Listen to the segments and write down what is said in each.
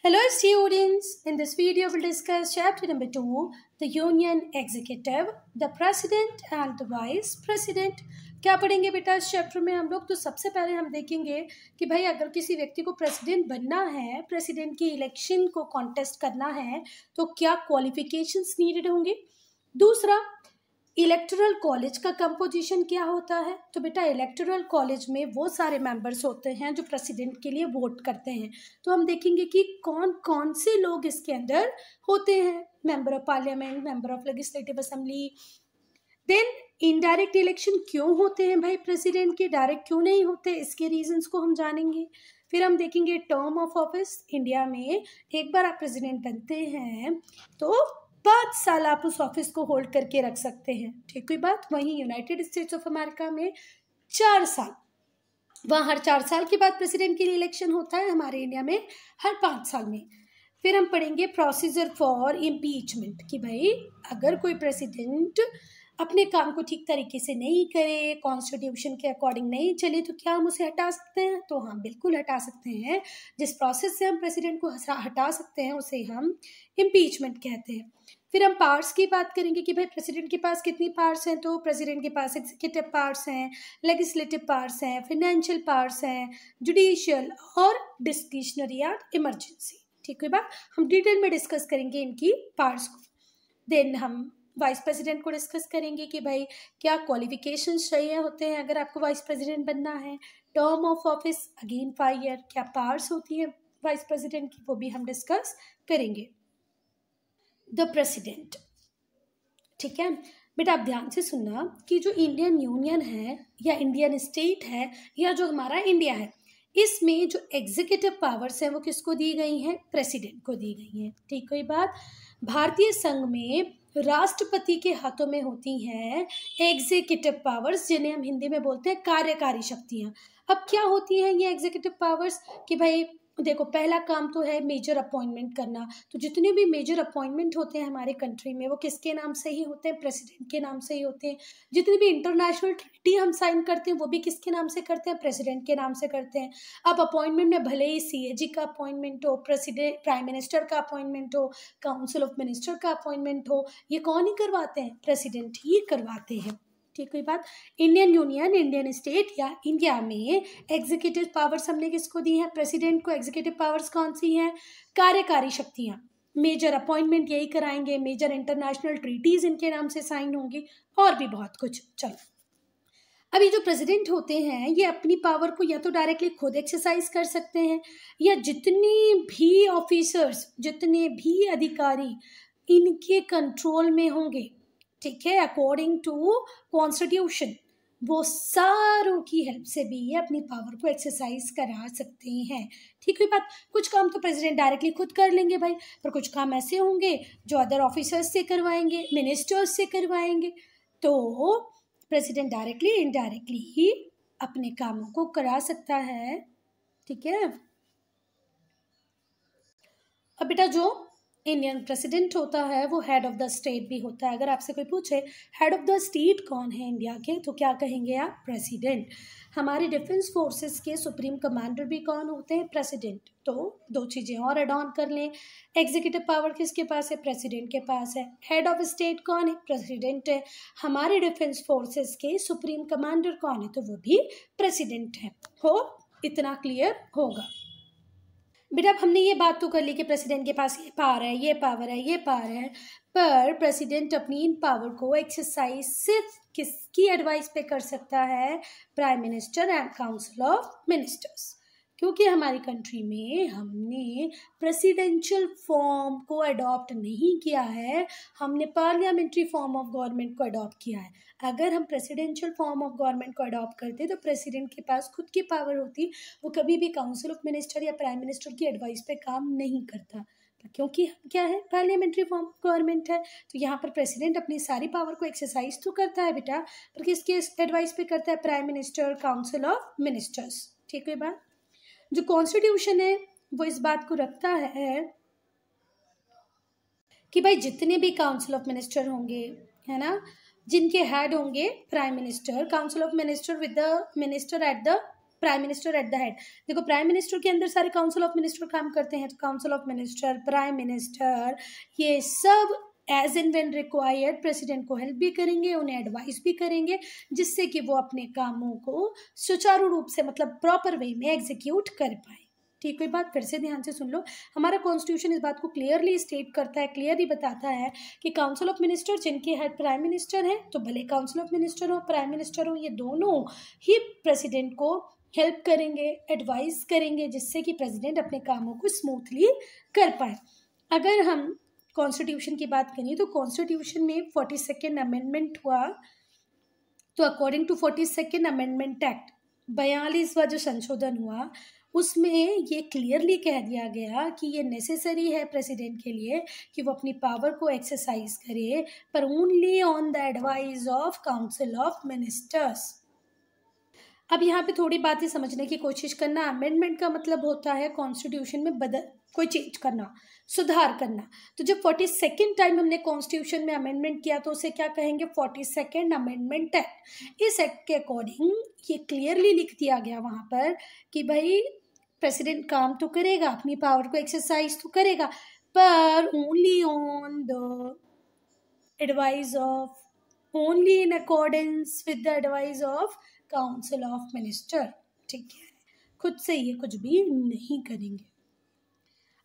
Hello students, in this video we'll discuss chapter number 2, the Union Executive, the President and the Vice President. क्या पढ़ेंगे बेटा इस chapter में हम लोग? तो सबसे पहले हम देखेंगे कि भाई अगर किसी व्यक्ति को प्रेसिडेंट बनना है, प्रेसिडेंट की इलेक्शन को कॉन्टेस्ट करना है तो क्या क्वालिफिकेशंस नीडेड होंगे। दूसरा, इलेक्टोरल कॉलेज का कंपोजिशन क्या होता है। तो बेटा इलेक्टोरल कॉलेज में वो सारे मेंबर्स होते हैं जो प्रेसिडेंट के लिए वोट करते हैं। तो हम देखेंगे कि कौन कौन से लोग इसके अंदर होते हैं। Member of parliament, member of legislative assembly. Then indirect election क्यों होते हैं भाई प्रेसिडेंट के, डायरेक्ट क्यों नहीं होते, इसके रीजंस को हम जानेंगे। फिर हम देखेंगे टर्म ऑफ ऑफिस। इंडिया में एक बार आप प्रेसिडेंट बनते हैं तो 5 साल आप उस ऑफिस को होल्ड करके रख सकते हैं, ठीक है बात। वहीं यूनाइटेड स्टेट्स ऑफ अमेरिका में 4 साल, वहाँ हर 4 साल के बाद प्रेसिडेंट के लिए इलेक्शन होता है, हमारे इंडिया में हर 5 साल में। फिर हम पढ़ेंगे प्रोसीजर फॉर इम्पीचमेंट कि भाई अगर कोई प्रेसिडेंट अपने काम को ठीक तरीके से नहीं करे, कॉन्स्टिट्यूशन के अकॉर्डिंग नहीं चले, तो क्या हम उसे हटा सकते हैं? तो हम बिल्कुल हटा सकते हैं। जिस प्रोसेस से हम प्रेसिडेंट को हटा सकते हैं उसे हम इम्पीचमेंट कहते हैं। फिर हम पावर्स की बात करेंगे कि भाई प्रेसिडेंट के पास कितनी पावर्स हैं। तो प्रेसिडेंट के पास एग्जीक्यूटिव पावर्स हैं, लेजिस्लेटिव पावर्स हैं, फाइनेंशियल पावर्स हैं, जुडिशियल और डिस्क्रिशनरी या इमरजेंसी, ठीक है बात। हम डिटेल में डिस्कस करेंगे इनकी पावर्स को। देन हम वाइस प्रेसिडेंट को डिस्कस करेंगे कि भाई क्या क्वालिफिकेशंस चाहिए होते हैं अगर आपको वाइस प्रेसिडेंट बनना है। Term of office again 5 year, क्या पावर्स होती है वाइस प्रेसिडेंट की, वो भी हम डिस्कस करेंगे। द प्रेसिडेंट, ठीक है बेटा आप ध्यान से सुनना कि जो इंडियन यूनियन है या इंडियन स्टेट है या जो हमारा इंडिया है, इसमें जो एग्जीक्यूटिव पावर्स हैं वो किसको दी गई हैं? प्रेसिडेंट को दी गई हैं, ठीक है बात। भारतीय संघ में राष्ट्रपति के हाथों में होती हैं एग्जीक्यूटिव पावर्स, जिन्हें हम हिंदी में बोलते हैं कार्यकारी शक्तियां। अब क्या होती हैं ये एग्जीक्यूटिव पावर्स कि भाई देखो, पहला काम तो है मेजर अपॉइंटमेंट करना। तो जितने भी मेजर अपॉइंटमेंट होते हैं हमारे कंट्री में वो किसके नाम से ही होते हैं? प्रेसिडेंट के नाम से ही होते हैं। जितनी भी इंटरनेशनल ट्रीटी हम साइन करते हैं वो भी किसके नाम से करते हैं? प्रेसिडेंट के नाम से करते हैं। अब अपॉइंटमेंट में भले ही सीएजी का अपॉइंटमेंट हो, प्रेसिडेंट प्राइम मिनिस्टर का अपॉइंटमेंट हो, काउंसिल ऑफ मिनिस्टर का अपॉइंटमेंट हो, ये कौन ही करवाते हैं? प्रेसिडेंट ही करवाते हैं, ठीक है बात। इंडियन यूनियन, इंडियन स्टेट या इंडिया में एग्जीक्यूटिव पावर्स हमने किसको दी है? प्रेसिडेंट को। एग्जीक्यूटिव पावर्स कौन सी हैं? कार्यकारी शक्तियां। मेजर अपॉइंटमेंट यही कराएंगे, मेजर इंटरनेशनल ट्रीटीज इनके नाम से साइन होंगी और भी बहुत कुछ। चलो, अभी जो प्रेसिडेंट होते हैं ये अपनी पावर को या तो डायरेक्टली खुद एक्सरसाइज कर सकते हैं या जितने भी ऑफिसर्स, जितने भी अधिकारी इनके कंट्रोल में होंगे, ठीक है, अकॉर्डिंग टू कॉन्स्टिट्यूशन, वो सारों की हेल्प से भी ये अपनी पावर को एक्सरसाइज करा सकते हैं, ठीक है बात। कुछ काम तो प्रेसिडेंट डायरेक्टली खुद कर लेंगे भाई, पर कुछ काम ऐसे होंगे जो अदर ऑफिसर्स से करवाएंगे, मिनिस्टर्स से करवाएंगे। तो प्रेसिडेंट डायरेक्टली इनडायरेक्टली ही अपने कामों को करा सकता है, ठीक है। अब बेटा जो इंडियन प्रेसिडेंट होता है वो हेड ऑफ द स्टेट भी होता है। अगर आपसे कोई पूछे हेड ऑफ द स्टेट कौन है इंडिया के, तो क्या कहेंगे आप? प्रेसिडेंट। हमारे डिफेंस फोर्सेस के सुप्रीम कमांडर भी कौन होते हैं? प्रेसिडेंट। तो 2 चीज़ें और एड ऑन कर लें। एग्जीक्यूटिव पावर किसके पास है? प्रेसिडेंट के पास है। हेड ऑफ स्टेट कौन है? प्रेसिडेंट है। हमारे डिफेंस फोर्सेस के सुप्रीम कमांडर कौन है? तो वो भी प्रेसिडेंट है। हो इतना क्लियर होगा बेटा। अब हमने ये बात तो कर ली कि प्रेसिडेंट के पास ये पावर है, ये पावर है, ये पावर है, पर प्रेसिडेंट अपनी इन पावर को एक्सरसाइज सिर्फ किसकी एडवाइस पे कर सकता है? Prime minister and council of ministers. क्योंकि हमारी कंट्री में हमने प्रेसिडेंशियल फॉर्म को अडॉप्ट नहीं किया है, हमने पार्लियामेंट्री फॉर्म ऑफ गवर्नमेंट को अडॉप्ट किया है। अगर हम प्रेसिडेंशियल फॉर्म ऑफ गवर्नमेंट को अडॉप्ट करते तो प्रेसिडेंट के पास खुद की पावर होती, वो कभी भी काउंसिल ऑफ मिनिस्टर या प्राइम मिनिस्टर की एडवाइस पे काम नहीं करता। क्योंकि हम क्या है? पार्लियामेंट्री फॉर्म ऑफ गवर्नमेंट है, तो यहाँ पर प्रेसिडेंट अपनी सारी पावर को एक्सरसाइज तो करता है बेटा, पर किसके एडवाइस पे करता है? Prime minister, council of ministers, ठीक है बात। जो कॉन्स्टिट्यूशन है वो इस बात को रखता है कि भाई जितने भी काउंसिल ऑफ मिनिस्टर होंगे, है ना, जिनके हेड होंगे prime minister, council of minister with the minister at the prime minister at the head. देखो प्राइम मिनिस्टर के अंदर सारे काउंसिल ऑफ मिनिस्टर काम करते हैं, तो council of minister, prime minister, ये सब as and when required president को हेल्प भी करेंगे, उन्हें एडवाइस भी करेंगे, जिससे कि वो अपने कामों को सुचारू रूप से मतलब प्रॉपर वे में एग्जीक्यूट कर पाए। ठीक, कोई बात फिर से ध्यान से सुन लो। हमारा कॉन्स्टिट्यूशन इस बात को क्लियरली स्टेट करता है, क्लियरली बताता है कि काउंसिल ऑफ मिनिस्टर जिनके हेड प्राइम मिनिस्टर हैं, तो भले काउंसिल ऑफ मिनिस्टर हो, प्राइम मिनिस्टर हो, ये दोनों ही प्रेसिडेंट को हेल्प करेंगे, एडवाइस करेंगे, जिससे कि प्रेसिडेंट अपने कामों को स्मूथली कर पाए। अगर हम कॉन्स्टिट्यूशन की बात करें तो कॉन्स्टिट्यूशन में 42nd अमेंडमेंट हुआ, तो according to 42nd amendment act 42वां जो संशोधन हुआ, उसमें ये क्लियरली कह दिया गया कि ये नेसेसरी है प्रेसिडेंट के लिए कि वो अपनी पावर को एक्सरसाइज करे, पर only on the advice of council of ministers. अब यहाँ पे थोड़ी बातें समझने की कोशिश करना। अमेंडमेंट का मतलब होता है कॉन्स्टिट्यूशन में कोई चेंज करना, सुधार करना। तो जब 42nd टाइम हमने कॉन्स्टिट्यूशन में अमेंडमेंट किया तो उसे क्या कहेंगे? 42nd amendment act. इस एक्ट के अकॉर्डिंग ये क्लियरली लिख दिया गया वहाँ पर कि भाई प्रेसिडेंट काम तो करेगा, अपनी पावर को एक्सरसाइज तो करेगा, पर only on the advice of, only in accordance with the advice of council of minister. ठीक है, खुद से ये कुछ भी नहीं करेंगे।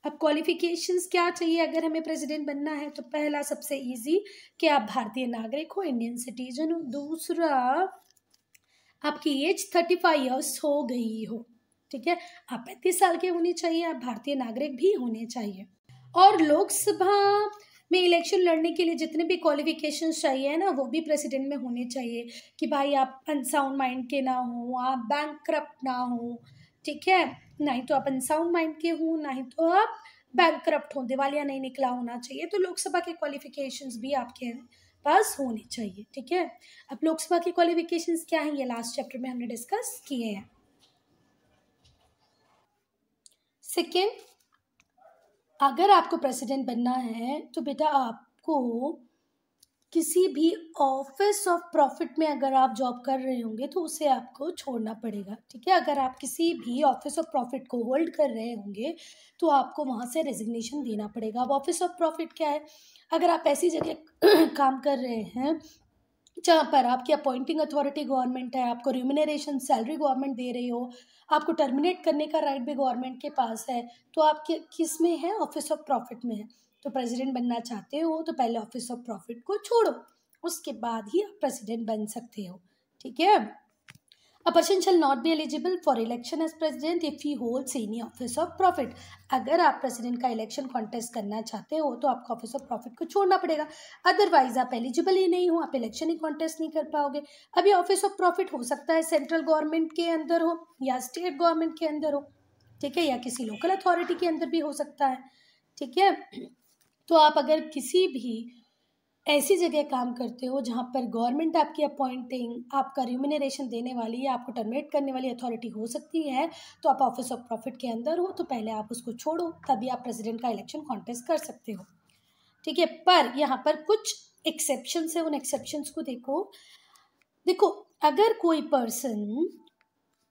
अब क्वालिफिकेशंस क्या चाहिए अगर हमें प्रेसिडेंट बनना है? तो पहला सबसे इजी कि आप भारतीय नागरिक हो, इंडियन सिटीजन हो। दूसरा, आपकी एज 35 ईयर्स हो गई हो। ठीक है, आप 35 साल के होने चाहिए, आप भारतीय नागरिक भी होने चाहिए। और लोकसभा में इलेक्शन लड़ने के लिए जितने भी क्वालिफिकेशंस चाहिए ना, वो भी प्रेसिडेंट में होने चाहिए कि भाई आप अनसाउंड माइंड के ना हो, आप बैंकक्रप्ट ना हो। ठीक है, नहीं तो आप अनसाउंड माइंड के हो, नहीं तो आप बैंकक्रप्ट हो, दिवालिया नहीं निकला होना चाहिए। तो लोकसभा के क्वालिफिकेशंस भी आपके पास होने चाहिए। ठीक है, अब लोकसभा के क्वालिफिकेशंस क्या हैं, ये लास्ट चैप्टर में हमने डिस्कस किए हैं। सेकेंड, अगर आपको प्रेसिडेंट बनना है तो बेटा आपको किसी भी ऑफिस ऑफ प्रॉफिट में अगर आप जॉब कर रहे होंगे तो उसे आपको छोड़ना पड़ेगा। ठीक है, अगर आप किसी भी ऑफिस ऑफ प्रॉफिट को होल्ड कर रहे होंगे तो आपको वहाँ से रेजिग्नेशन देना पड़ेगा। अब ऑफिस ऑफ प्रॉफिट क्या है? अगर आप ऐसी जगह काम कर रहे हैं जहाँ पर आपकी अपॉइंटिंग अथॉरिटी गवर्नमेंट है, आपको रिम्यूनरेशन सैलरी गवर्नमेंट दे रही हो, आपको टर्मिनेट करने का राइट भी गवर्नमेंट के पास है, तो आप किस में है? ऑफिस ऑफ प्रॉफिट में है। तो प्रेसिडेंट बनना चाहते हो तो पहले ऑफिस ऑफ प्रॉफिट को छोड़ो, उसके बाद ही आप प्रेसिडेंट बन सकते हो। ठीक है, a person shall not be eligible for election as president if he holds any office of profit. अगर आप प्रेसिडेंट का इलेक्शन कॉन्टेस्ट करना चाहते हो तो आपको ऑफिस ऑफ प्रॉफिट को छोड़ना पड़ेगा, अदरवाइज आप एलिजिबल ही नहीं हो, आप इलेक्शन ही कॉन्टेस्ट नहीं कर पाओगे। अभी ऑफिस ऑफ प्रॉफिट हो सकता है सेंट्रल गवर्नमेंट के अंदर हो या स्टेट गवर्नमेंट के अंदर हो। ठीक है, या किसी लोकल अथॉरिटी के अंदर भी हो सकता है। ठीक है, तो आप अगर किसी भी ऐसी जगह काम करते हो जहाँ पर गवर्नमेंट आपकी अपॉइंटिंग, आपका रिम्यूनरेशन देने वाली या आपको टर्मिनेट करने वाली अथॉरिटी हो सकती है, तो आप ऑफिस ऑफ प्रॉफिट के अंदर हो, तो पहले आप उसको छोड़ो, तभी आप प्रेसिडेंट का इलेक्शन कॉन्टेस्ट कर सकते हो। ठीक है, पर यहाँ पर कुछ एक्सेप्शंस है, उन एक्सेप्शंस को देखो अगर कोई पर्सन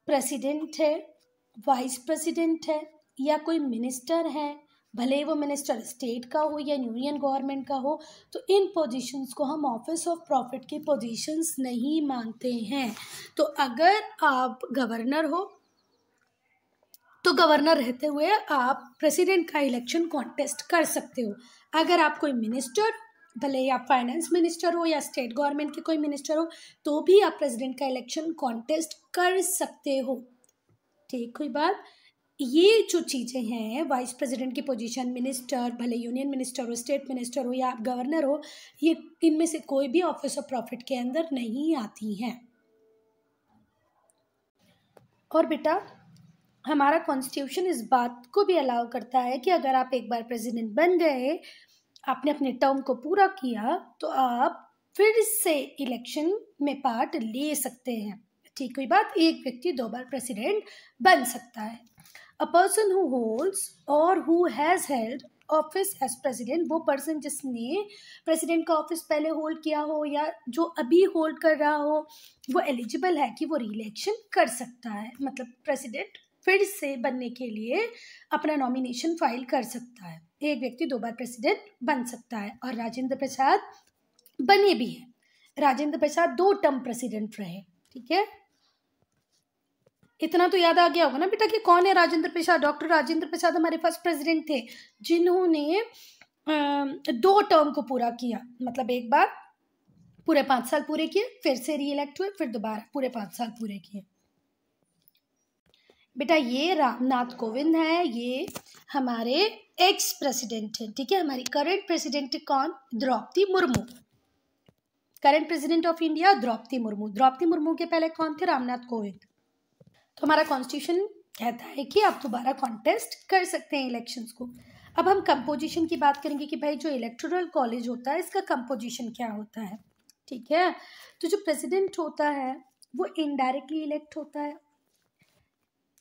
प्रेसिडेंट है, वाइस प्रेसिडेंट है या कोई मिनिस्टर है, भले वो मिनिस्टर स्टेट का हो या यूनियन गवर्नमेंट का हो, तो इन पोजीशंस को हम ऑफिस ऑफ प्रॉफिट की पोजीशंस नहीं मानते हैं। तो अगर आप गवर्नर हो तो गवर्नर रहते हुए आप प्रेसिडेंट का इलेक्शन कॉन्टेस्ट कर सकते हो। अगर आप कोई मिनिस्टर, भले आप फाइनेंस मिनिस्टर हो या स्टेट गवर्नमेंट के कोई मिनिस्टर हो, तो भी आप प्रेसिडेंट का इलेक्शन कॉन्टेस्ट कर सकते हो। ठीक, कोई बात? ये जो चीज़ें हैं, वाइस प्रेसिडेंट की पोजीशन, मिनिस्टर, भले यूनियन मिनिस्टर हो, स्टेट मिनिस्टर हो या आप गवर्नर हो, ये इनमें से कोई भी ऑफिस ऑफ प्रॉफिट के अंदर नहीं आती हैं। और बेटा हमारा कॉन्स्टिट्यूशन इस बात को भी अलाउ करता है कि अगर आप एक बार प्रेसिडेंट बन गए, आपने अपने टर्म को पूरा किया, तो आप फिर से इलेक्शन में पार्ट ले सकते हैं। ठीक, कोई बात? एक व्यक्ति 2 बार प्रेसिडेंट बन सकता है। A person who holds or who has held office as president, वो पर्सन जिसने प्रेसिडेंट का ऑफिस पहले होल्ड किया हो या जो अभी होल्ड कर रहा हो, वो एलिजिबल है कि वो री-इलेक्शन कर सकता है। मतलब प्रेसिडेंट फिर से बनने के लिए अपना नॉमिनेशन फाइल कर सकता है। एक व्यक्ति 2 बार प्रेसिडेंट बन सकता है और राजेंद्र प्रसाद बने भी हैं। राजेंद्र प्रसाद 2 टर्म प्रेसिडेंट रहे। ठीक है, इतना तो याद आ गया होगा ना बेटा कि कौन है राजेंद्र प्रसाद। डॉक्टर राजेंद्र प्रसाद हमारे फर्स्ट प्रेसिडेंट थे जिन्होंने 2 टर्म को पूरा किया। मतलब एक बार पूरे 5 साल पूरे किए, फिर से री इलेक्ट हुए, फिर दोबारा पूरे 5 साल पूरे किए। बेटा ये रामनाथ कोविंद है, ये हमारे एक्स प्रेसिडेंट है। ठीक है, हमारी करंट प्रेसिडेंट कौन? Draupadi Murmu. Current president of India Draupadi Murmu. Draupadi Murmu के पहले कौन थे? रामनाथ कोविंद। तो हमारा कॉन्स्टिट्यूशन कहता है कि आप दोबारा कॉन्टेस्ट कर सकते हैं इलेक्शंस को। अब हम कंपोजिशन की बात करेंगे कि भाई जो इलेक्टोरल कॉलेज होता है इसका कंपोजिशन क्या होता है। ठीक है, तो जो प्रेसिडेंट होता है वो इनडायरेक्टली इलेक्ट होता है।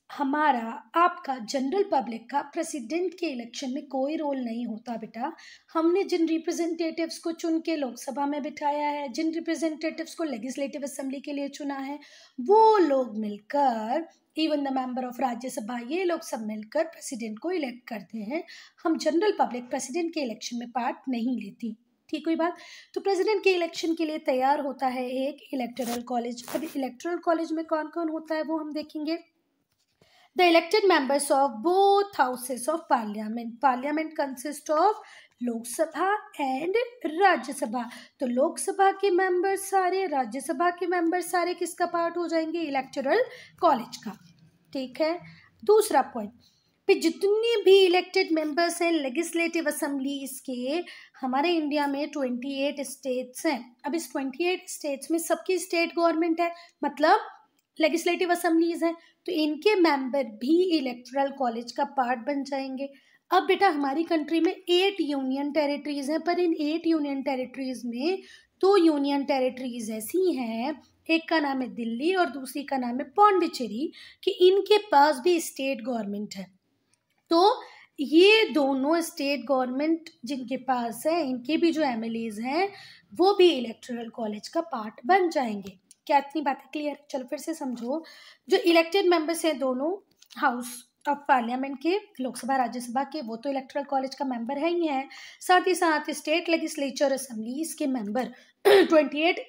हमारा आपका जनरल पब्लिक का प्रेसिडेंट के इलेक्शन में कोई रोल नहीं होता बेटा। हमने जिन रिप्रेजेंटेटिव्स को चुन के लोकसभा में बिठाया है, जिन रिप्रेजेंटेटिव्स को लेजिस्लेटिव असेंबली के लिए चुना है, वो लोग मिलकर, even the member of Rajya Sabha, ये लोग सब मिलकर प्रेसिडेंट को इलेक्ट करते हैं। हम जनरल पब्लिक प्रेसिडेंट के इलेक्शन में पार्ट नहीं लेती। ठीक हुई बात। तो प्रेसिडेंट के इलेक्शन के लिए तैयार होता है एक इलेक्टोरल कॉलेज। अब इलेक्टोरल कॉलेज में कौन कौन होता है वो हम देखेंगे। The elected members of both houses of parliament. Parliament consists of Lok Sabha and Rajya Sabha. तो लोकसभा के मेंबर्स सारे, राज्यसभा के मेंबर्स सारे किसका पार्ट हो जाएंगे? इलेक्टोरल कॉलेज का। ठीक है, दूसरा पॉइंट पे जितने भी इलेक्टेड मेंबर्स हैं लेजिस्लेटिव असेंबलीज के, हमारे इंडिया में 28 स्टेट्स हैं। अब इस 28 स्टेट्स में सबकी स्टेट गवर्नमेंट है, मतलब लेजिस्लेटिव असेंबलीज हैं, तो इनके मेंबर भी इलेक्टोरल कॉलेज का पार्ट बन जाएंगे। अब बेटा हमारी कंट्री में 8 यूनियन टेरिटरीज हैं, पर इन 8 यूनियन टेरिटरीज में 2 यूनियन टेरिटरीज ऐसी हैं, एक का नाम है दिल्ली और दूसरी का नाम है पौंडीचेरी, कि इनके पास भी स्टेट गवर्नमेंट है। तो ये दोनों स्टेट गवर्नमेंट जिनके पास है, इनके भी जो एमएलएज हैं वो भी इलेक्टोरल कॉलेज का पार्ट बन जाएंगे। क्या इतनी बातें क्लियर? चलो फिर से समझो। जो इलेक्टेड मेंबर्स हैं दोनों हाउस ऑफ पार्लियामेंट के, लोकसभा राज्यसभा के, वो तो इलेक्टोरल कॉलेज का मेंबर है ही है। साथ ही साथ स्टेट लेजिस्लेचर असेंबलीज के मेंबर 28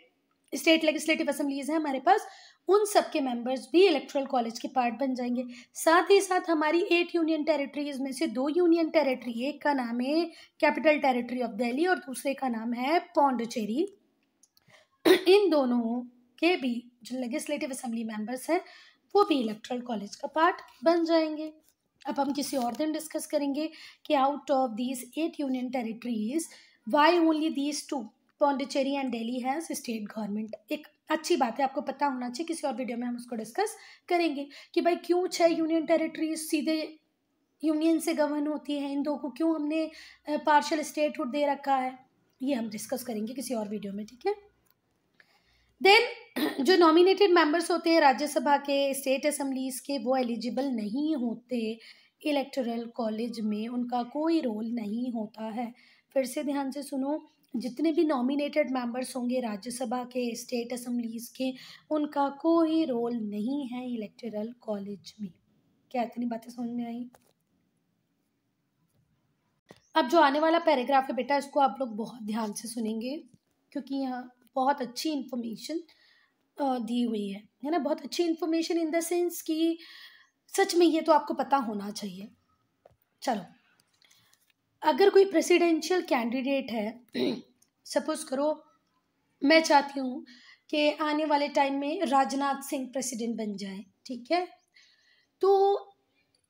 स्टेट लेजिस्लेटिव असेंबलीज हैं हमारे पास, उन सब के मेंबर्स भी इलेक्टोरल कॉलेज के पार्ट बन जाएंगे। साथ ही साथ हमारी 8 यूनियन टेरिटरीज में से 2 यूनियन टेरिटरी, एक का नाम है कैपिटल टेरिटरी ऑफ दिल्ली और दूसरे का नाम है पौंडीचेरी, इन दोनों के भी जो लेजिस्लेटिव असेंबली मेंबर्स हैं वो भी इलेक्टोरल कॉलेज का पार्ट बन जाएंगे। अब हम किसी और दिन डिस्कस करेंगे कि out of these 8 union territories why only these 2 Pondicherry and Delhi has state government. एक अच्छी बात है, आपको पता होना चाहिए। किसी और वीडियो में हम उसको डिस्कस करेंगे कि भाई क्यों 6 यूनियन टेरिटरीज सीधे यूनियन से गवर्न होती हैं, इन दो को क्यों हमने पार्शियल स्टेटहुड दे रखा है, ये हम डिस्कस करेंगे किसी और वीडियो में। ठीक है, देन जो नॉमिनेटेड मेंबर्स होते हैं राज्यसभा के, स्टेट असेंबलीज के, वो एलिजिबल नहीं होते इलेक्टोरल कॉलेज में, उनका कोई रोल नहीं होता है। फिर से ध्यान से सुनो, जितने भी नॉमिनेटेड मेंबर्स होंगे राज्यसभा के, स्टेट असेंबलीज के, उनका कोई रोल नहीं है इलेक्टोरल कॉलेज में। क्या इतनी बातें समझ में आई? अब जो आने वाला पैराग्राफ है बेटा, इसको आप लोग बहुत ध्यान से सुनेंगे क्योंकि यहाँ बहुत अच्छी इन्फॉर्मेशन दी हुई है ना। बहुत अच्छी इन्फॉर्मेशन इन द सेंस कि सच में ये तो आपको पता होना चाहिए। चलो, अगर कोई प्रेसिडेंशियल कैंडिडेट है, सपोज करो मैं चाहती हूँ कि आने वाले टाइम में राजनाथ सिंह प्रेसिडेंट बन जाए, ठीक है, तो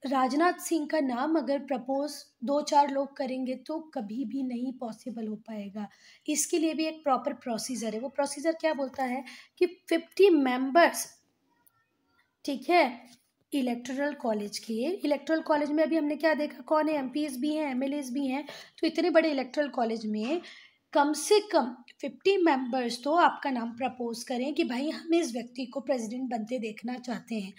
राजनाथ सिंह का नाम अगर प्रपोज 2-4 लोग करेंगे तो कभी भी नहीं पॉसिबल हो पाएगा। इसके लिए भी एक प्रॉपर प्रोसीजर है। वो प्रोसीजर क्या बोलता है कि 50 मेंबर्स, ठीक है, इलेक्टोरल कॉलेज के, इलेक्टोरल कॉलेज में अभी हमने क्या देखा, कौन है, एमपीज भी हैं, एमएलएज भी हैं, तो इतने बड़े इलेक्टोरल कॉलेज में कम से कम 50 मेंबर्स तो आपका नाम प्रपोज करें कि भाई हम इस व्यक्ति को प्रेसिडेंट बनते देखना चाहते हैं।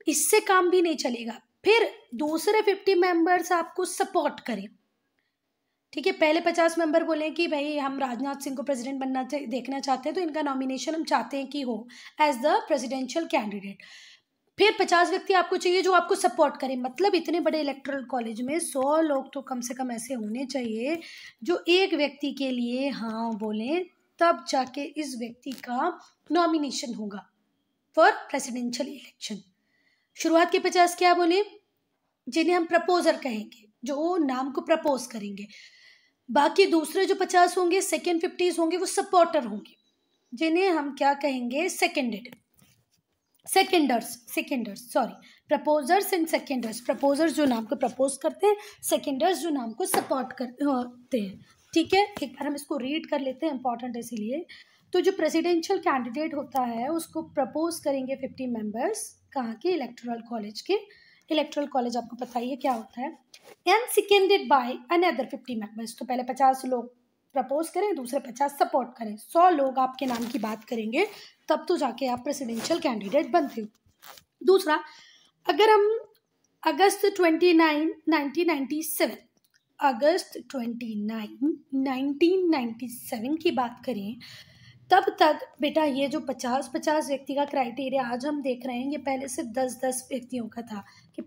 इससे काम भी नहीं चलेगा, फिर दूसरे 50 मेंबर्स आपको सपोर्ट करें, ठीक है, पहले 50 मेंबर बोले कि भाई हम राजनाथ सिंह को प्रेसिडेंट बनना देखना चाहते हैं, तो इनका नॉमिनेशन हम चाहते हैं कि हो एज द प्रेसिडेंशियल कैंडिडेट। फिर 50 व्यक्ति आपको चाहिए जो आपको सपोर्ट करें। मतलब इतने बड़े इलेक्टोरल कॉलेज में 100 लोग तो कम से कम ऐसे होने चाहिए जो एक व्यक्ति के लिए हाँ बोलें, तब जाके इस व्यक्ति का नॉमिनेशन होगा फॉर प्रेसिडेंशियल इलेक्शन। शुरुआत के 50 क्या बोले, जिन्हें हम प्रपोजर कहेंगे, जो नाम को प्रपोज करेंगे। बाकी दूसरे जो 50 होंगे, सेकेंड 50 होंगे, वो सपोर्टर होंगे, जिन्हें हम क्या कहेंगे, seconders sorry, proposers and seconders. Proposers जो नाम को प्रपोज करते हैं, सेकेंडर्स जो नाम को सपोर्ट करते हैं। ठीक है, एक बार हम इसको रीड कर लेते हैं, इंपॉर्टेंट है इसीलिए। तो जो प्रेसिडेंशियल कैंडिडेट होता है उसको प्रपोज करेंगे 50 मेंबर्स, कहाँ के, इलेक्टोरल कॉलेज के। इलेक्टोरल कॉलेज आपको पता ही है क्या होता है। And seconded by another 50 members. तो पहले 50 लोग प्रपोज करें, दूसरे 50 सपोर्ट करें, 100 लोग आपके नाम की बात करेंगे, तब तो जाके आप प्रेसिडेंशियल कैंडिडेट बनते हो। दूसरा, अगर हम अगस्त 29 1997 अगस्त 29 1997 की बात करें, तब तक बेटा ये जो 50 व्यक्ति का क्राइटेरिया आज हम देख रहे हैं, ये पहले सिर्फ 10 व्यक्तियों का था कि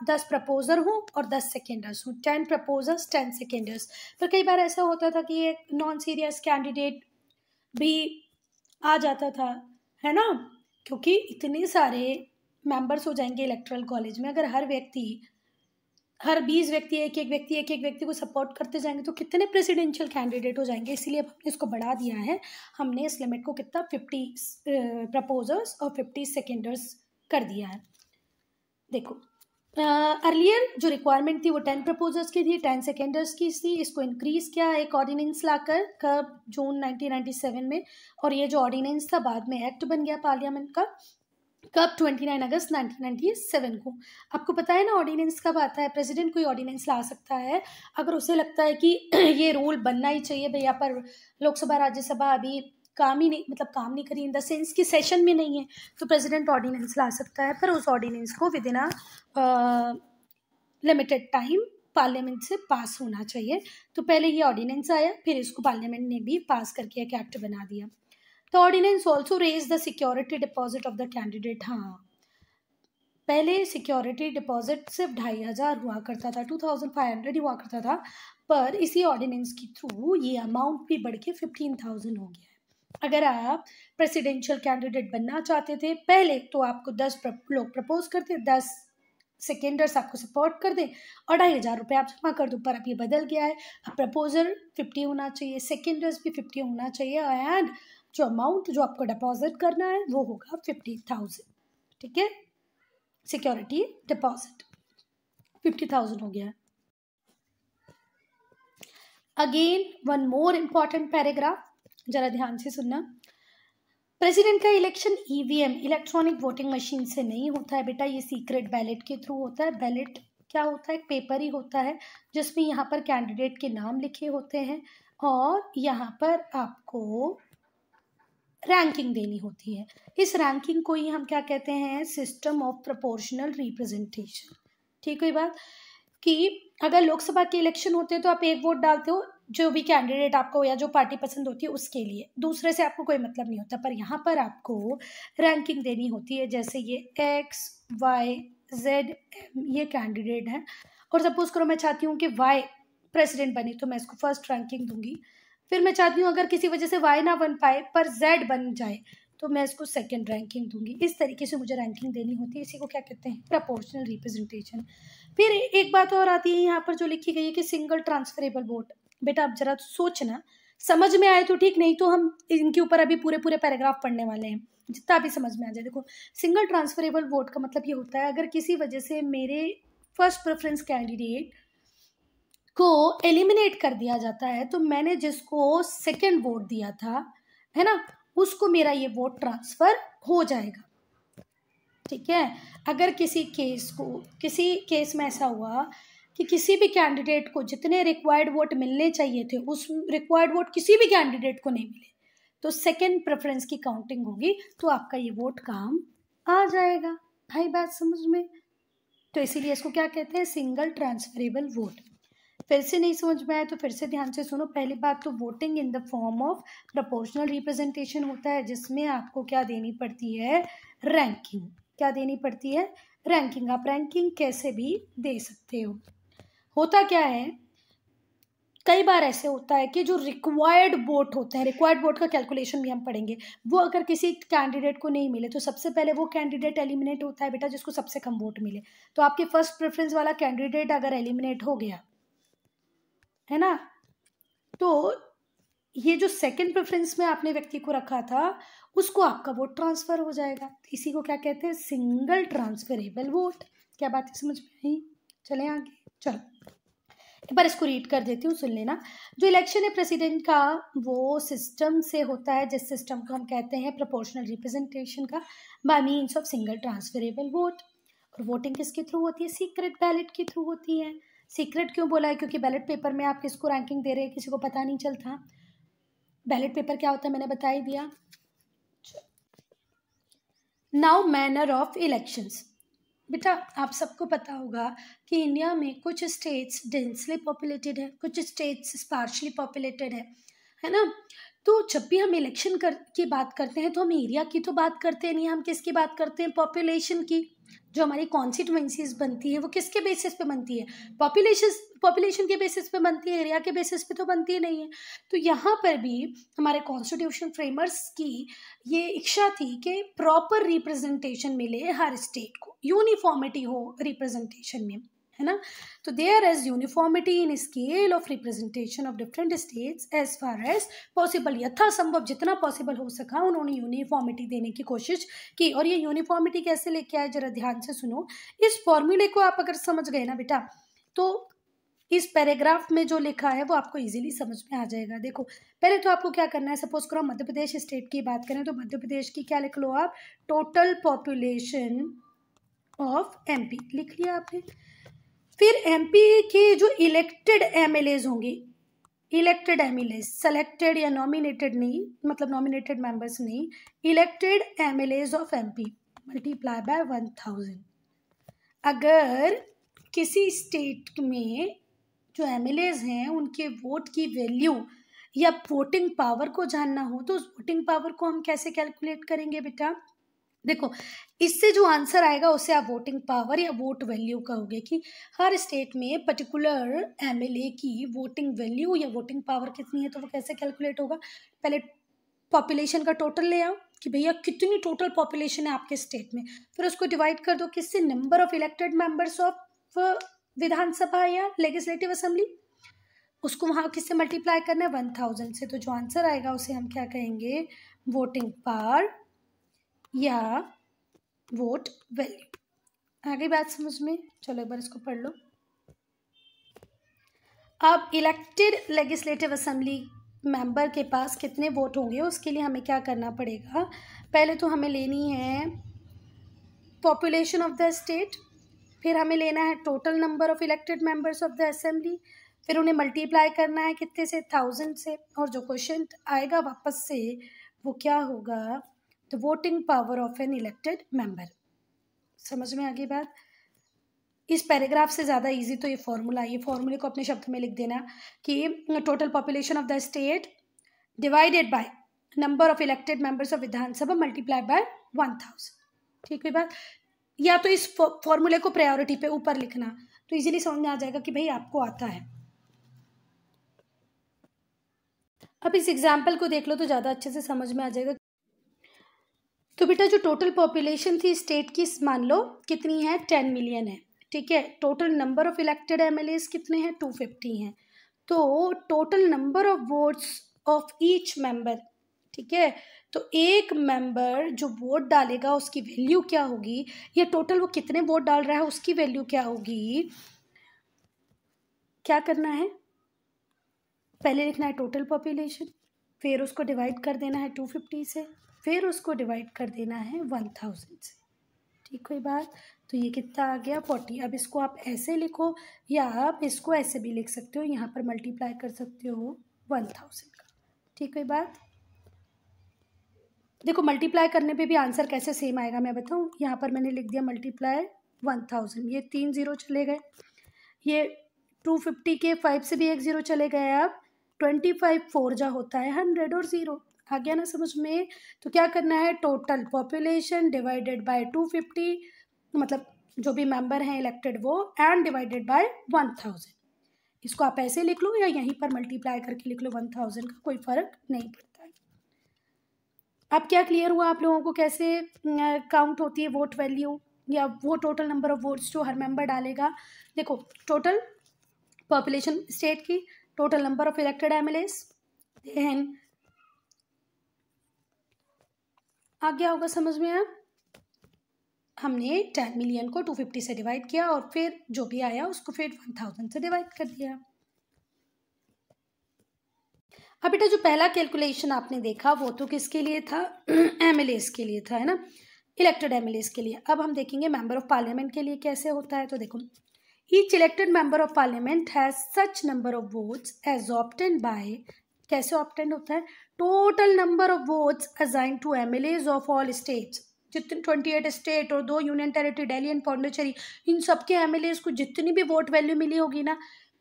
10 प्रपोजर हो और 10 सेकेंडर्स हो, 10 प्रपोजर्स 10 सेकेंडर्स। पर कई बार ऐसा होता था कि एक नॉन सीरियस कैंडिडेट भी आ जाता था, है ना, क्योंकि इतने सारे मेंबर्स हो जाएंगे इलेक्टोरल कॉलेज में। अगर हर 20 व्यक्ति एक एक व्यक्ति को सपोर्ट करते जाएंगे तो कितने प्रेसिडेंशियल कैंडिडेट हो जाएंगे। इसीलिए अब हमने इसको बढ़ा दिया है, हमने इस लिमिट को कितना 50 प्रपोजर्स और 50 सेकेंडर्स कर दिया है। देखो, अर्लियर जो रिक्वायरमेंट थी वो 10 प्रपोजर्स की थी, 10 सेकेंडर्स की थी। इसको इंक्रीज किया एक ऑर्डिनेंस लाकर, कब, जून 1997 में। और ये जो ऑर्डिनेंस था बाद में एक्ट बन गया पार्लियामेंट का, कब, 29 अगस्त 1997 को। आपको पता है ना ऑर्डिनेंस कब आता है, प्रेसिडेंट कोई ऑर्डिनेंस ला सकता है अगर उसे लगता है कि ये रूल बनना ही चाहिए भैया, पर लोकसभा राज्यसभा अभी काम नहीं करी, इन द सेंस कि सेशन में नहीं है, तो प्रेसिडेंट ऑर्डिनेंस ला सकता है, पर उस ऑर्डिनेंस को with in limited time parliament से पास होना चाहिए। तो पहले ये ऑर्डिनेंस आया, फिर इसको पार्लियामेंट ने भी पास करके एक एक्ट बना दिया। तो ordinance also raise the security deposit of the candidate. हाँ, पहले सिक्योरिटी डिपॉजिट सिर्फ 2500 हुआ करता था, 2500 ही हुआ करता था, पर इसी ऑर्डिनेंस के थ्रू ये अमाउंट भी बढ़ के 15,000 हो गया है। अगर आप प्रेसिडेंशियल कैंडिडेट बनना चाहते थे, पहले तो आपको 10 लोग प्रपोज करते, 10 सेकेंडर्स आपको सपोर्ट कर दें और 2500 रुपये आप जमा कर दो। पर अब ये बदल गया है, अब प्रपोजर 50 होना चाहिए, सेकेंडर्स भी 50 होना चाहिए, एंड जो अमाउंट जो आपको डिपॉजिट करना है वो होगा 50,000। ठीक है, सिक्योरिटी डिपॉजिट 50,000 हो गया। Again one more important paragraph, जरा ध्यान से सुनना। प्रेसिडेंट का election EVM electronic voting machine से नहीं होता है बेटा, ये सीक्रेट बैलेट के थ्रू होता है। बैलेट क्या होता है, एक पेपर ही होता है जिसमें यहाँ पर कैंडिडेट के नाम लिखे होते हैं और यहाँ पर आपको रैंकिंग देनी होती है। इस रैंकिंग को ही हम क्या कहते हैं, सिस्टम ऑफ प्रोपोर्शनल रिप्रेजेंटेशन। ठीक है बात, कि अगर लोकसभा के इलेक्शन होते हैं तो आप एक वोट डालते हो जो भी कैंडिडेट आपको या जो पार्टी पसंद होती है उसके लिए, दूसरे से आपको कोई मतलब नहीं होता। पर यहाँ पर आपको रैंकिंग देनी होती है, जैसे ये X, Y, Z ये कैंडिडेट हैं और सपोज करो मैं चाहती हूँ कि Y प्रेसिडेंट बने तो मैं इसको फर्स्ट रैंकिंग दूंगी। फिर मैं चाहती हूँ अगर किसी वजह से Y ना बन पाए पर Z बन जाए तो मैं इसको सेकंड रैंकिंग दूंगी। इस तरीके से मुझे रैंकिंग देनी होती है, इसी को क्या कहते हैं, प्रोपोर्शनल रिप्रेजेंटेशन। फिर एक बात और आती है यहाँ पर जो लिखी गई है कि सिंगल ट्रांसफरेबल वोट। बेटा अब जरा सोचना, समझ में आए तो ठीक, नहीं तो हम इनके ऊपर अभी पूरे पैराग्राफ पढ़ने वाले हैं, जितना भी समझ में आ जाए। देखो, सिंगल ट्रांसफरेबल वोट का मतलब ये होता है अगर किसी वजह से मेरे फर्स्ट प्रेफरेंस कैंडिडेट को एलिमिनेट कर दिया जाता है तो मैंने जिसको सेकंड वोट दिया था, है ना, उसको मेरा ये वोट ट्रांसफर हो जाएगा। ठीक है, अगर किसी केस में ऐसा हुआ कि किसी भी कैंडिडेट को जितने रिक्वायर्ड वोट मिलने चाहिए थे उस रिक्वायर्ड वोट किसी भी कैंडिडेट को नहीं मिले तो सेकंड प्रेफरेंस की काउंटिंग होगी, तो आपका ये वोट काम आ जाएगा। आई बात समझ में? तो इसीलिए इसको क्या कहते हैं, सिंगल ट्रांसफरेबल वोट। फिर से नहीं समझ में आया तो फिर से ध्यान से सुनो। पहली बात तो voting in the form of proportional representation होता है, जिसमें आपको क्या देनी पड़ती है, रैंकिंग। क्या देनी पड़ती है, रैंकिंग। आप रैंकिंग कैसे भी दे सकते हो। होता क्या है, कई बार ऐसे होता है कि जो रिक्वायर्ड वोट होते हैं, रिक्वायर्ड वोट का कैलकुलेशन भी हम पढ़ेंगे, वो अगर किसी कैंडिडेट को नहीं मिले तो सबसे पहले वो कैंडिडेट एलिमिनेट होता है बेटा जिसको सबसे कम वोट मिले। तो आपके फर्स्ट प्रेफरेंस वाला कैंडिडेट अगर एलिमिनेट हो गया है ना, तो ये जो सेकंड प्रेफरेंस में आपने व्यक्ति को रखा था उसको आपका वोट ट्रांसफर हो जाएगा। इसी को क्या कहते हैं, सिंगल ट्रांसफरेबल वोट। क्या बात है, समझ में आई? चलें आगे। चलो एक बार इसको रीड कर देती हूँ, सुन लेना। जो इलेक्शन है प्रेसिडेंट का वो सिस्टम से होता है, जिस सिस्टम को हम कहते हैं प्रोपोर्शनल रिप्रेजेंटेशन का, bye means of single transferable vote. और वोटिंग किसके थ्रू होती है, सीक्रेट बैलेट के थ्रू होती है। सीक्रेट क्यों बोला है, क्योंकि बैलेट पेपर में आप किसको रैंकिंग दे रहे हैं किसी को पता नहीं चलता। बैलेट पेपर क्या होता है मैंने बता ही दिया। Now manner of elections. बेटा आप सबको पता होगा कि इंडिया में कुछ स्टेट्स डेंसली पॉपुलेटेड है, कुछ स्टेट्स स्पार्शली पॉपुलेटेड है ना। तो जब भी हम इलेक्शन की बात करते हैं तो हम एरिया की तो बात करते नहीं, हम किसकी बात करते हैं, पॉपुलेशन की। जो हमारी कॉन्स्टिट्यूएंसीज बनती है वो किसके बेसिस पे बनती है, पॉपुलेशन के बेसिस पे बनती है, एरिया के बेसिस पे तो बनती नहीं है। तो यहाँ पर भी हमारे कॉन्स्टिट्यूशन फ्रेमर्स की ये इच्छा थी कि प्रॉपर रिप्रेजेंटेशन मिले हर स्टेट को, यूनिफॉर्मिटी हो रिप्रेजेंटेशन में, है ना। तो there is uniformity in scale of representation of different states as far as possible. यथासंभव जितना पॉसिबल हो सका उन्होंने यूनिफॉर्मिटी देने की कोशिश की। और ये यूनिफॉर्मिटी कैसे लेके आए, जरा ध्यान से सुनो। इस फॉर्मूले को आप अगर समझ गए ना बेटा, तो इस पैराग्राफ में जो लिखा है वो आपको इजीली समझ में आ जाएगा। देखो पहले तो आपको क्या करना है, सपोज करो मध्य प्रदेश स्टेट की बात करें तो मध्य प्रदेश की क्या लिख लो आप, टोटल पॉपुलेशन ऑफ एमपी लिख लिया आपने। फिर एमपी के जो इलेक्टेड एमएलएज होंगे, इलेक्टेड एमएलएज, सेलेक्टेड या नॉमिनेटेड नहीं, मतलब नॉमिनेटेड मेंबर्स नहीं, elected MLAs of MP multiply by 1000। अगर किसी स्टेट में जो एमएलएज हैं उनके वोट की वैल्यू या वोटिंग पावर को जानना हो तो उस वोटिंग पावर को हम कैसे कैलकुलेट करेंगे बेटा। देखो इससे जो आंसर आएगा उससे आप वोटिंग पावर या वोट वैल्यू कहोगे कि हर स्टेट में पर्टिकुलर एमएलए की वोटिंग वैल्यू या वोटिंग पावर कितनी है। तो वो कैसे कैलकुलेट होगा, पहले पॉपुलेशन का टोटल ले आओ कि भैया कितनी टोटल पॉपुलेशन है आपके स्टेट में, फिर उसको डिवाइड कर दो किससे, number of elected members of Vidhan Sabha या लेजिस्लेटिव असेंबली, उसको वहाँ किससे मल्टीप्लाई करना है, 1000 से। तो जो आंसर आएगा उसे हम क्या कहेंगे, वोटिंग पावर या वोट वैल्यू। आगे बात समझ में, चलो एक बार इसको पढ़ लो। अब इलेक्टेड लेजिस्लेटिव असेंबली मेंबर के पास कितने वोट होंगे उसके लिए हमें क्या करना पड़ेगा, पहले तो हमें लेनी है पॉपुलेशन ऑफ द स्टेट, फिर हमें लेना है total number of elected members of the assembly, फिर उन्हें मल्टीप्लाई करना है कितने से, 1000 से, और जो क्वेश्चन आएगा वापस से वो क्या होगा, the voting power of an elected member. समझ में आ गई बात। इस पैराग्राफ से ज़्यादा इजी तो ये फॉर्मूला, ये फॉर्मूले को अपने शब्द में लिख देना कि total population of the state divided by number of elected members of Vidhan Sabha multiply by 1000। ठीक है बात। या तो इस फॉर्मूले को प्रायोरिटी पे ऊपर लिखना तो इजीली समझ में आ जाएगा कि भाई आपको आता है। अब इस एग्जाम्पल को देख लो तो ज़्यादा अच्छे से समझ में आ जाएगा। तो बेटा जो टोटल पॉपुलेशन थी स्टेट की मान लो कितनी है, 10 मिलियन है, ठीक है। Total number of elected MLAs कितने हैं, 250 हैं। तो total number of votes of each member, ठीक है। तो एक मेंबर जो वोट डालेगा उसकी वैल्यू क्या होगी, या टोटल वो कितने वोट डाल रहा है उसकी वैल्यू क्या होगी। क्या करना है, पहले लिखना है टोटल पॉपुलेशन, फिर उसको डिवाइड कर देना है 250 से, फिर उसको डिवाइड कर देना है 1000 से। ठीक कोई बात। तो ये कितना आ गया, 40। अब इसको आप ऐसे लिखो या आप इसको ऐसे भी लिख सकते हो, यहाँ पर मल्टीप्लाई कर सकते हो 1000 का। ठीक कोई बात। देखो मल्टीप्लाई करने पे भी आंसर कैसे सेम आएगा मैं बताऊँ। यहाँ पर मैंने लिख दिया मल्टीप्लाई 1000, ये 3 0 चले गए, ये 250 के 5 से भी एक ज़ीरो चले गए। अब 25 4 जा होता है 100 और ज़ीरो। आ गया ना समझ में? तो क्या करना है, टोटल पॉपुलेशन डिवाइडेड बाय 250, मतलब जो भी मेंबर हैं इलेक्टेड वो, एंड डिवाइडेड बाय 1000। इसको आप ऐसे लिख लो या यहीं पर मल्टीप्लाई करके लिख लो 1000 का, कोई फ़र्क नहीं पड़ता है। अब क्या क्लियर हुआ आप लोगों को कैसे काउंट होती है वोट वैल्यू, या वो टोटल नंबर ऑफ वोट्स जो हर मेंबर डालेगा। देखो, टोटल पॉपुलेशन स्टेट की, total number of elected MLAs, then आ गया होगा समझ में। अब हमने 10 मिलियन को 250 से डिवाइड किया और फिर जो भी आया उसको फिर 1000 से डिवाइड कर दिया। अब बेटा जो पहला कैलकुलेशन आपने देखा वो तो किसके लिए था, एमएलएस के लिए था, है ना, इलेक्टेड एमएलएस के लिए। अब हम देखेंगे मेंबर ऑफ पार्लियामेंट के लिए कैसे होता है। तो देखो, each elected member of parliament has such number of votes as obtained by, कैसे ऑब्टेन्ड होता है, total number of votes assigned to MLAs of all states, जितने 28 स्टेट और 2 union territory Delhi and Pondicherry, इन सबके एमएलएस को जितनी भी वोट वैल्यू मिली होगी ना,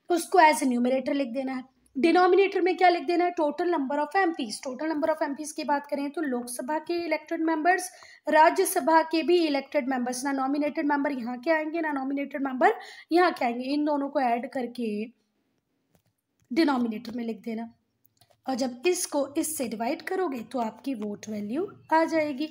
उसको एज ए न्यूमरेटर लिख देना है। डिनोमिनेटर में क्या लिख देना है, total number of MPs. Total number of MPs की बात करें तो लोकसभा के इलेक्टेड मेंबर्स, राज्यसभा के भी इलेक्टेड मेंबर्स, ना नॉमिनेटेड मेंबर यहाँ के आएंगे ना नॉमिनेटेड मेंबर यहाँ के आएंगे, इन दोनों को ऐड करके डिनोमिनेटर में लिख देना। और जब इसको इससे डिवाइड करोगे तो आपकी वोट वैल्यू आ जाएगी।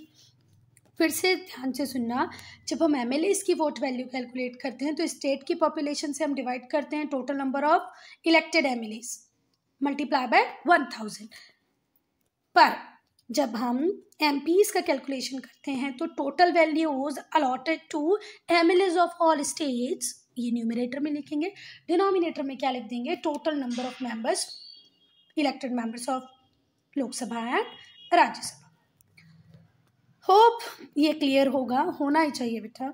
फिर से ध्यान से सुनना, जब हम एमएलएस की वोट वैल्यू कैलकुलेट करते हैं तो स्टेट की पॉपुलेशन से हम डिवाइड करते हैं total number of elected MLAs multiply by 1000। पर जब हम एमपीज का कैलकुलेशन करते हैं तो total values allotted to MLAs of all states, ये न्यूमरेटर में लिखेंगे, डिनोमिनेटर में क्या लिख देंगे, total number of members, elected members of Lok Sabha and Rajya Sabha. Hope ये क्लियर होगा, होना ही चाहिए बेटा।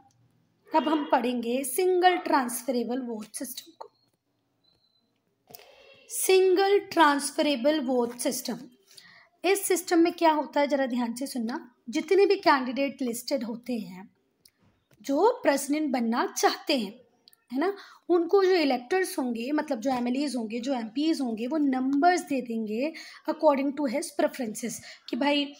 अब हम पढ़ेंगे सिंगल ट्रांसफरेबल वोट सिस्टम को। सिंगल ट्रांसफरेबल वोट सिस्टम, इस सिस्टम में क्या होता है जरा ध्यान से सुनना। जितने भी कैंडिडेट लिस्टेड होते हैं जो प्रेसिडेंट बनना चाहते हैं, है ना, उनको जो इलेक्टर्स होंगे, मतलब जो एमएलएस होंगे, जो एमपीज होंगे, वो नंबर्स दे देंगे अकॉर्डिंग टू हिज प्रेफरेंसेस, कि भाई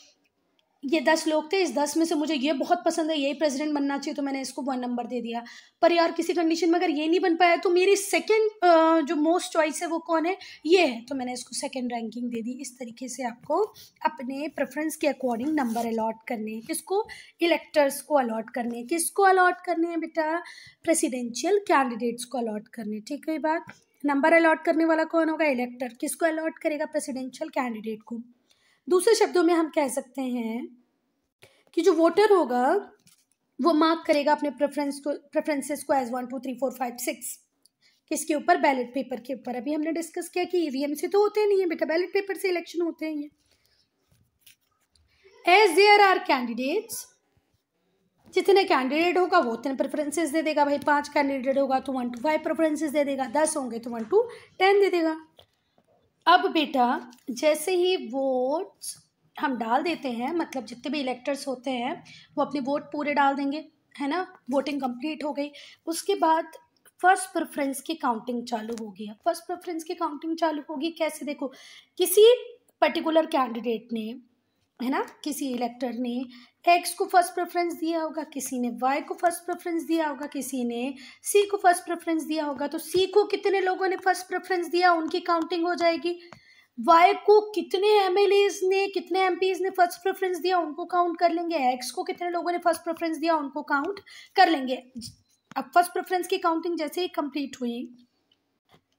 ये 10 लोग थे, इस 10 में से मुझे ये बहुत पसंद है, यही प्रेसिडेंट बनना चाहिए, तो मैंने इसको 1 नंबर दे दिया। पर यार किसी कंडीशन में अगर ये नहीं बन पाया तो मेरी सेकंड जो मोस्ट चॉइस है वो कौन है, ये है, तो मैंने इसको सेकंड रैंकिंग दे दी। इस तरीके से आपको अपने प्रेफरेंस के अकॉर्डिंग नंबर अलॉट करने हैं। किसको, इलेक्टर्स को अलॉट करने हैं। किसको अलॉट करने हैं बेटा, प्रेसिडेंशियल कैंडिडेट्स को अलॉट करने। ठीक है बात, नंबर अलॉट करने वाला कौन होगा, इलेक्टर। किसको अलॉट करेगा, प्रेसिडेंशियल कैंडिडेट को। दूसरे शब्दों में हम कह सकते हैं कि जो वोटर होगा वो मार्क करेगा अपने प्रेफरेंसेस को एज 1 2 3 4 5 6, किसके ऊपर, बैलेट पेपर के ऊपर। अभी हमने डिस्कस किया कि ईवीएम से तो होते नहीं है बेटा, बैलेट पेपर से इलेक्शन होते हैं। एज देयर आर कैंडिडेट्स, जितने कैंडिडेट होगा वो उतने प्रेफरेंसेस दे देगा। भाई 5 कैंडिडेट होगा तो 1 to 5 प्रेफरेंसेस दे देगा, 10 होंगे तो 1 to 10 दे देगा। अब बेटा जैसे ही वोट्स हम डाल देते हैं, मतलब जितने भी इलेक्टर्स होते हैं वो अपने वोट पूरे डाल देंगे, है ना, वोटिंग कंप्लीट हो गई। उसके बाद फर्स्ट प्रेफरेंस की काउंटिंग चालू होगी। अब फर्स्ट प्रेफरेंस की काउंटिंग चालू होगी कैसे, देखो, किसी पर्टिकुलर कैंडिडेट ने, है ना, किसी इलेक्टर ने एक्स को फर्स्ट प्रेफरेंस दिया होगा, किसी ने वाई को फर्स्ट प्रेफरेंस दिया होगा, किसी ने सी को फर्स्ट प्रेफरेंस दिया होगा। तो सी को कितने लोगों ने फर्स्ट प्रेफरेंस दिया उनकी काउंटिंग हो जाएगी। वाई को कितने एमएलएस ने, कितने एमपीज ने फर्स्ट प्रेफरेंस दिया उनको काउंट कर लेंगे। एक्स को कितने लोगों ने फर्स्ट प्रेफरेंस दिया उनको काउंट कर लेंगे। अब फर्स्ट प्रेफरेंस की काउंटिंग जैसे ही कंप्लीट हुई,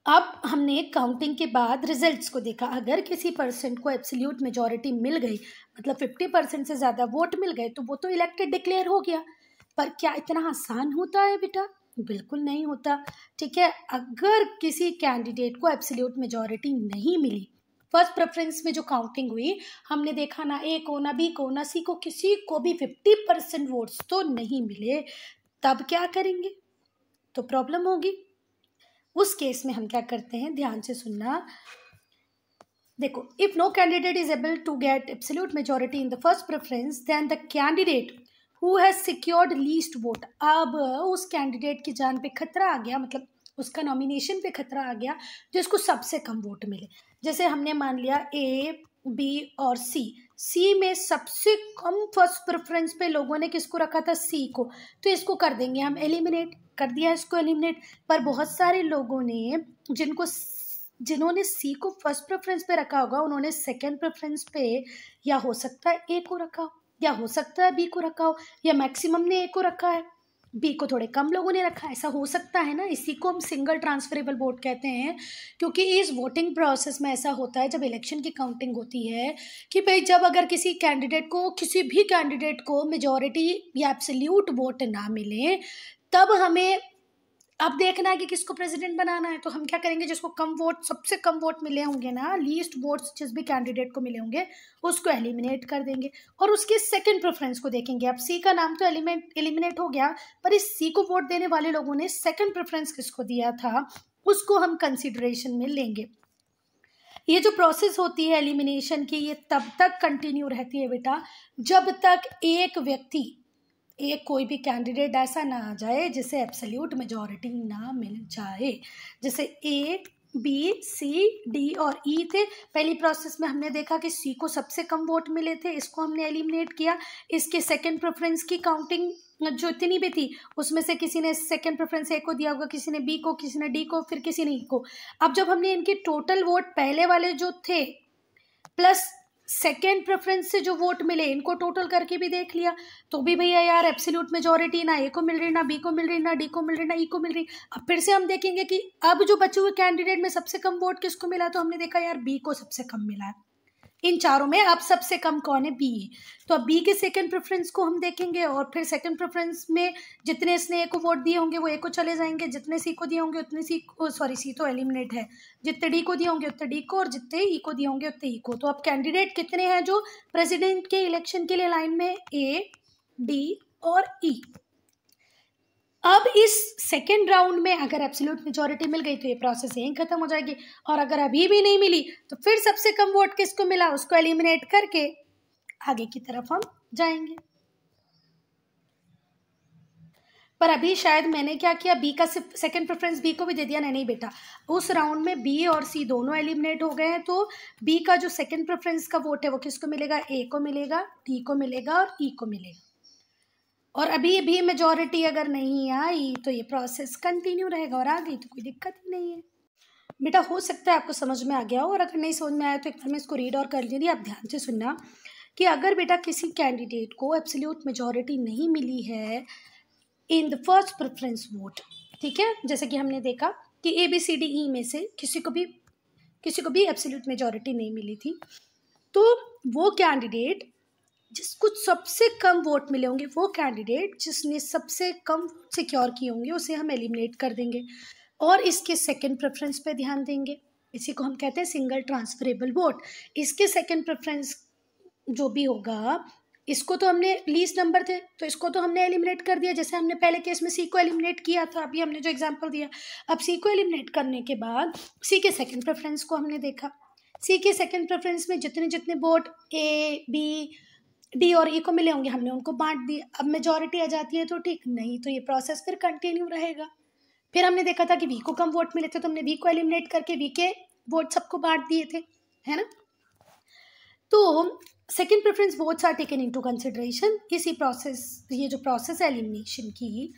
अब हमने काउंटिंग के बाद रिजल्ट्स को देखा। अगर किसी पर्सन को एब्सोल्यूट मेजॉरिटी मिल गई, मतलब 50% से ज़्यादा वोट मिल गए, तो वो तो इलेक्टेड डिक्लेयर हो गया। पर क्या इतना आसान होता है बेटा, बिल्कुल नहीं होता। ठीक है, अगर किसी कैंडिडेट को एब्सोल्यूट मेजॉरिटी नहीं मिली, फर्स्ट प्रेफरेंस में जो काउंटिंग हुई, हमने देखा ना ए को, ना बी को, ना सी को, किसी को भी 50% वोट्स तो नहीं मिले, तब क्या करेंगे, तो प्रॉब्लम होगी। उस केस में हम क्या करते हैं, ध्यान से सुनना। देखो, if no candidate is able to get absolute majority in the first preference, then the candidate who has secured least vote, अब उस कैंडिडेट की जान पे खतरा आ गया, मतलब उसका नॉमिनेशन पे खतरा आ गया, जिसको सबसे कम वोट मिले। जैसे हमने मान लिया ए, बी और सी में सबसे कम फर्स्ट प्रेफरेंस पे लोगों ने किसको रखा था, सी को, तो इसको कर देंगे हम एलिमिनेट, कर दिया इसको एलिमिनेट। पर बहुत सारे लोगों ने जिन्होंने सी को फर्स्ट प्रेफरेंस पे रखा होगा, उन्होंने सेकंड प्रेफरेंस पे या हो सकता है ए को रखा हो, या हो सकता है बी को रखा हो, या मैक्सिमम ने ए को रखा है, बी को थोड़े कम लोगों ने रखा है, ऐसा हो सकता है ना। इसी को हम सिंगल ट्रांसफरेबल वोट कहते हैं, क्योंकि इस वोटिंग प्रोसेस में ऐसा होता है जब इलेक्शन की काउंटिंग होती है कि भाई जब अगर किसी भी कैंडिडेट को मेजॉरिटी या एब्सोल्यूट वोट ना मिले, तब हमें अब देखना है कि किसको प्रेसिडेंट बनाना है। तो हम क्या करेंगे, जिसको कम वोट, सबसे कम वोट मिले होंगे ना, लीस्ट वोट्स जिस भी कैंडिडेट को मिले होंगे, उसको एलिमिनेट कर देंगे और उसके सेकंड प्रेफरेंस को देखेंगे। अब सी का नाम तो एलिमिनेट हो गया, पर इस सी को वोट देने वाले लोगों ने सेकंड प्रेफरेंस किसको दिया था, उसको हम कंसिडरेशन में लेंगे। ये जो प्रोसेस होती है एलिमिनेशन की, ये तब तक कंटिन्यू रहती है बेटा जब तक एक कोई भी कैंडिडेट ऐसा ना आ जाए जिसे एब्सोल्यूट मेजॉरिटी ना मिल जाए। जैसे ए, बी, सी, डी और ई थे। पहली प्रोसेस में हमने देखा कि सी को सबसे कम वोट मिले थे, इसको हमने एलिमिनेट किया। इसके सेकंड प्रेफरेंस की काउंटिंग जो इतनी भी थी, उसमें से किसी ने सेकंड प्रेफरेंस ए को दिया होगा, किसी ने बी को, किसी ने डी को, फिर किसी ने ई को। अब जब हमने इनके टोटल वोट पहले वाले जो थे प्लस सेकेंड प्रेफरेंस से जो वोट मिले, इनको टोटल करके भी देख लिया, तो भी भैया यार एब्सोल्यूट मेजॉरिटी ना ए को मिल रही, ना बी को मिल रही, ना डी को मिल रही, ना ई को मिल रही। अब फिर से हम देखेंगे कि अब जो बचे हुए कैंडिडेट में सबसे कम वोट किसको मिला, तो हमने देखा यार बी को सबसे कम मिला है। इन चारों में अब सबसे कम कौन है, बी है। तो अब बी के सेकंड प्रेफरेंस को हम देखेंगे और फिर सेकंड प्रेफरेंस में जितने इसने ए को वोट दिए होंगे वो ए को चले जाएंगे, जितने सी को दिए होंगे उतने सी तो एलिमिनेट है, जितने डी को दिए होंगे उतने डी को, और जितने ई को दिए होंगे उतने ई को। तो अब कैंडिडेट कितने हैं जो प्रेसिडेंट के इलेक्शन के लिए लाइन में, ए, डी और ई। अब इस सेकेंड राउंड में अगर एब्सोल्यूट मेजॉरिटी मिल गई तो ये प्रोसेस यहीं खत्म हो जाएगी, और अगर अभी भी नहीं मिली तो फिर सबसे कम वोट किसको मिला उसको एलिमिनेट करके आगे की तरफ हम जाएंगे। पर अभी शायद मैंने क्या किया, बी का सेकंड प्रेफरेंस बी को भी दे दिया। नहीं बेटा, उस राउंड में बी और सी दोनों एलिमिनेट हो गए हैं, तो बी का जो सेकंड प्रेफरेंस का वोट है वो किसको मिलेगा, ए को मिलेगा, डी को मिलेगा और ई को मिलेगा। और अभी भी मेजॉरिटी अगर नहीं आई तो ये प्रोसेस कंटिन्यू रहेगा, और आ गई तो कोई दिक्कत ही नहीं है। बेटा हो सकता है आपको समझ में आ गया हो, और अगर नहीं समझ में आया तो एक बार मैं इसको रीड और कर लीजिए। आप ध्यान से सुनना कि अगर बेटा किसी कैंडिडेट को एब्सोल्यूट मेजॉरिटी नहीं मिली है इन द फर्स्ट प्रेफरेंस वोट, ठीक है, जैसे कि हमने देखा कि ए, बी, सी, डी, ई में से किसी को भी एब्सोल्यूट मेजॉरिटी नहीं मिली थी, तो वो कैंडिडेट जिसको सबसे कम वोट मिले होंगे, वो कैंडिडेट जिसने सबसे कम वोट सिक्योर किए होंगे, उसे हम एलिमिनेट कर देंगे और इसके सेकंड प्रेफरेंस पे ध्यान देंगे। इसी को हम कहते हैं सिंगल ट्रांसफरेबल वोट। इसके सेकंड प्रेफरेंस जो भी होगा, इसको तो हमने लीस्ट नंबर थे तो इसको तो हमने एलिमिनेट कर दिया, जैसे हमने पहले केस में सी को एलिमिनेट किया था, अभी हमने जो एग्जांपल दिया। अब सी को एलिमिनेट करने के बाद सी के सेकंड प्रेफरेंस को हमने देखा। सी के सेकंड प्रेफरेंस में जितने वोट ए, बी, डी और ई को मिले होंगे हमने उनको बांट दिए। अब मेजॉरिटी आ जाती है तो ठीक, नहीं तो ये प्रोसेस फिर कंटिन्यू रहेगा। फिर हमने देखा था कि वी को कम वोट मिले थे तो हमने वी को एलिमिनेट करके वी के वोट सबको बांट दिए थे, है ना। तो second preference votes are taken into consideration. इसी प्रोसेस, ये जो प्रोसेस है एलिमिनेशन की,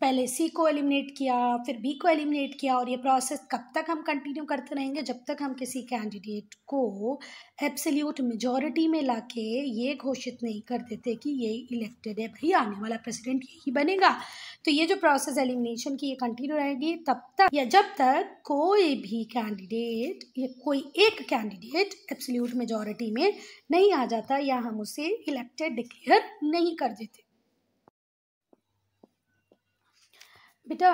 पहले सी को एलिमिनेट किया फिर बी को एलिमिनेट किया, और ये प्रोसेस कब तक हम कंटिन्यू करते रहेंगे, जब तक हम किसी कैंडिडेट को एब्सोल्यूट मेजॉरिटी में लाके ये घोषित नहीं कर देते कि ये इलेक्टेड है, भाई आने वाला प्रेसिडेंट यही बनेगा। तो ये जो प्रोसेस एलिमिनेशन की ये कंटिन्यू रहेगी तब तक, या जब तक कोई भी कैंडिडेट या कोई एक कैंडिडेट एब्सोल्यूट मेजॉरिटी में नहीं आ जाता या हम उसे इलेक्टेड डिक्लेयर नहीं कर देते। बेटा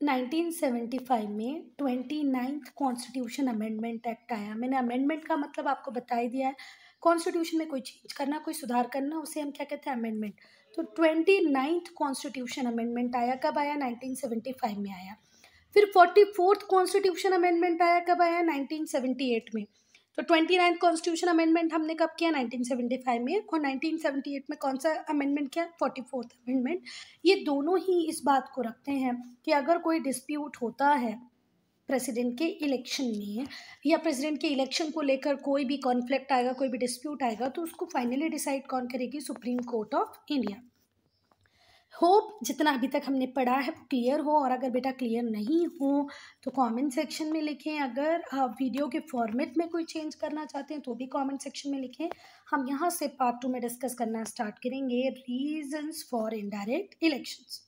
1975 में 29th कॉन्स्टिट्यूशन अमेंडमेंट एक्ट आया। मैंने अमेंडमेंट का मतलब आपको बता ही दिया है। कॉन्स्टिट्यूशन में कोई चेंज करना, कोई सुधार करना, उसे हम क्या कहते हैं, अमेंडमेंट। तो 29th कॉन्स्टिट्यूशन अमेंडमेंट आया, कब आया, 1975 में आया। फिर 44th कॉन्स्टिट्यूशन अमेंडमेंट आया, कब आया, 1978 में। तो 29th कॉन्स्टिट्यूशन अमेंडमेंट हमने कब किया? 1975 में। और 1978 में कौन सा अमेंडमेंट किया? 44th amendment. ये दोनों ही इस बात को रखते हैं कि अगर कोई डिस्प्यूट होता है प्रेसिडेंट के इलेक्शन में, या प्रेसिडेंट के इलेक्शन को लेकर कोई भी कॉन्फ्लिक्ट आएगा, कोई भी डिस्प्यूट आएगा, तो उसको फाइनली डिसाइड कौन करेगी? Supreme court of India. Hope जितना अभी तक हमने पढ़ा है वो क्लियर हो, और अगर बेटा क्लियर नहीं हो तो कमेंट सेक्शन में लिखें। अगर आप वीडियो के फॉर्मेट में कोई चेंज करना चाहते हैं तो भी कमेंट सेक्शन में लिखें। हम यहाँ से पार्ट 2 में डिस्कस करना स्टार्ट करेंगे, रीजंस फॉर इनडायरेक्ट इलेक्शंस।